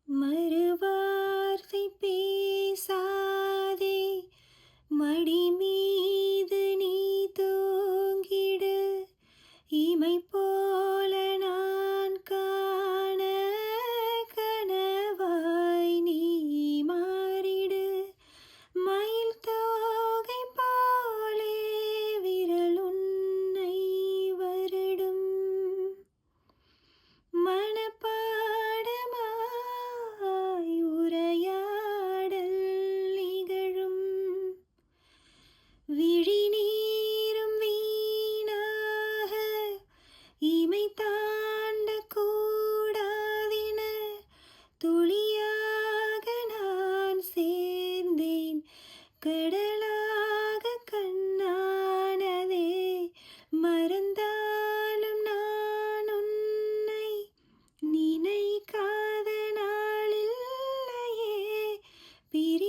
மறுவார்த்தை பேசாதே, மடி மீது நீ தூங்கிடு. இமை போல நான் காண கனவாய் நீ மாறிடு. மயில் தோகை போலே விரல் உன்னை வருடும். மனப்பாடமாய் உரையாடல் நிகழும். விழிநீரும் வீணாக இமை தாண்ட கூடாதென துளியாக நான் சேர்ந்தேன். கடலாக கண்ணானதே, மறந்தாலும் நான் உன்னை நினைக்காத நாளில்லையே. பிரி